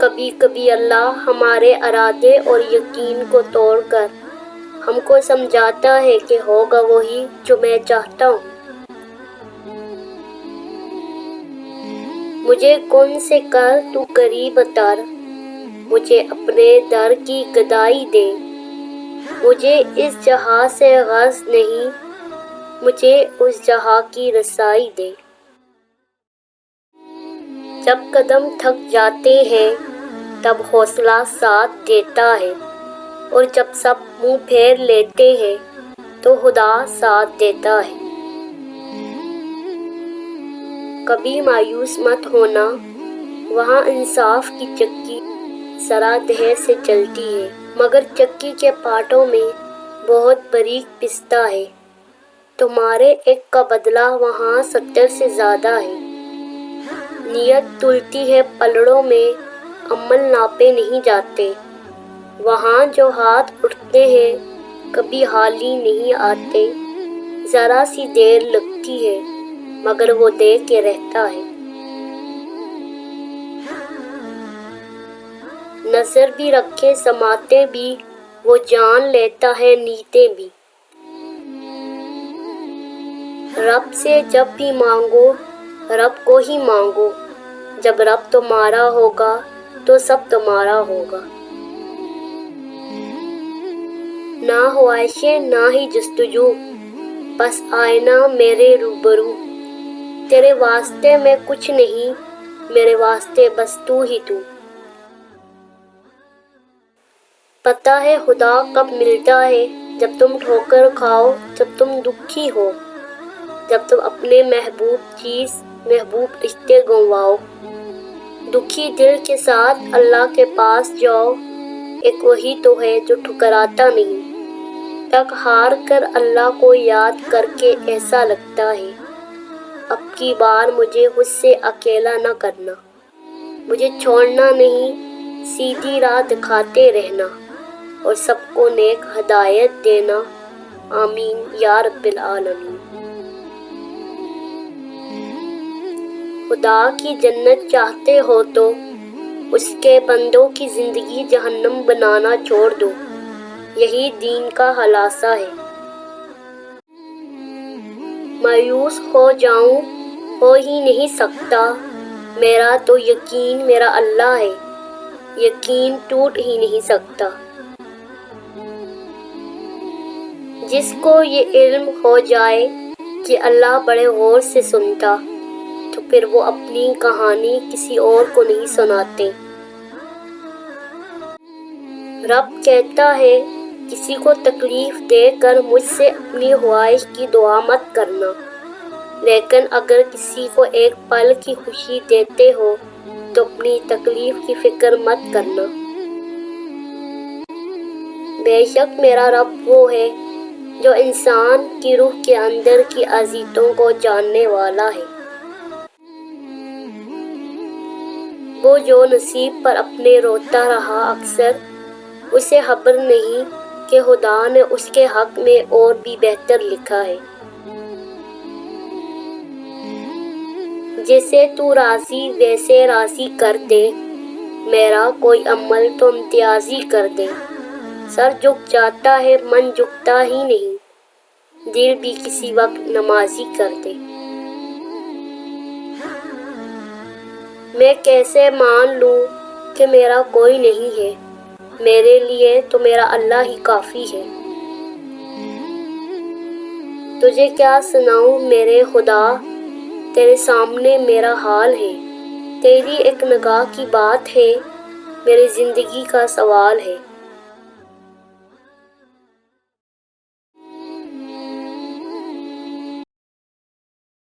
کبھی کبھی اللہ ہمارے ارادے اور یقین کو توڑ کر ہم کو سمجھاتا ہے کہ ہوگا وہی جو میں چاہتا ہوں۔ مجھے کون سے کر تو قریب تر، مجھے اپنے در کی گدائی دے۔ مجھے اس جہاں سے غرض نہیں، مجھے اس جہاں کی رسائی دے۔ جب قدم تھک جاتے ہیں تب حوصلہ ساتھ دیتا ہے، اور جب سب منہ پھیر لیتے ہیں تو خدا ساتھ دیتا ہے۔ کبھی مایوس مت ہونا، وہاں انصاف کی چکی ذرا دیر سے چلتی ہے، مگر چکی کے پارٹوں میں بہت باریک پستا ہے۔ تمہارے ایک کا بدلہ وہاں 70 سے زیادہ ہے۔ نیت تلتی ہے پلڑوں میں، عمل ناپے نہیں جاتے۔ وہاں جو ہاتھ اٹھتے ہیں کبھی حالی نہیں آتے۔ ذرا سی دیر لگتی ہے مگر وہ دے کے رہتا ہے۔ نظر بھی رکھے سماتے بھی، وہ جان لیتا ہے نیتیں بھی۔ رب سے جب بھی مانگو رب کو ہی مانگو، جب رب تمہارا ہوگا تو سب تمہارا ہوگا۔ نہ خواہشیں نہ ہی جستجو، بس آئینہ میرے روبرو۔ تیرے واسطے میں کچھ نہیں، میرے واسطے بس تو ہی تو۔ پتہ ہے خدا کب ملتا ہے، جب تم ٹھوکر کھاؤ، جب تم دکھی ہو، جب تم اپنے محبوب چیز محبوب رشتے گنواؤ۔ دکھی دل کے ساتھ اللہ کے پاس جاؤ، ایک وہی تو ہے جو ٹھکراتا نہیں۔ تک ہار کر اللہ کو یاد کر کے ایسا لگتا ہے، اب کی بار مجھے خود سے اکیلا نہ کرنا۔ مجھے چھوڑنا نہیں، سیدھی راہ دکھاتے رہنا، اور سب کو نیک ہدایت دینا۔ آمین یا رب العالمین۔ خدا کی جنت چاہتے ہو تو اس کے بندوں کی زندگی جہنم بنانا چھوڑ دو، یہی دین کا خلاصہ ہے۔ مایوس ہو جاؤں ہو ہی نہیں سکتا، میرا تو یقین میرا اللہ ہے، یقین ٹوٹ ہی نہیں سکتا۔ جس کو یہ علم ہو جائے کہ اللہ بڑے غور سے سنتا، تو پھر وہ اپنی کہانی کسی اور کو نہیں سناتے۔ رب کہتا ہے کسی کو تکلیف دے کر مجھ سے اپنی خواہش کی دعا مت کرنا، لیکن اگر کسی کو ایک پل کی خوشی دیتے ہو تو اپنی تکلیف کی فکر مت کرنا۔ بے شک میرا رب وہ ہے جو انسان کی روح کے اندر کی عزیزوں کو جاننے والا ہے۔ وہ جو نصیب پر اپنے روتا رہا اکثر، اسے خبر نہیں کہ خدا نے اس کے حق میں اور بھی بہتر لکھا ہے۔ جیسے تو راضی ویسے راضی کر دے، میرا کوئی عمل تو امتیازی کر دے۔ سر جھک جاتا ہے من جھکتا ہی نہیں، دل بھی کسی وقت نمازی کر دے۔ میں کیسے مان لوں کہ میرا کوئی نہیں ہے، میرے لیے تو میرا اللہ ہی کافی ہے۔ تجھے کیا سناؤں میرے خدا، تیرے سامنے میرا حال ہے۔ تیری ایک نگاہ کی بات ہے، میری زندگی کا سوال ہے۔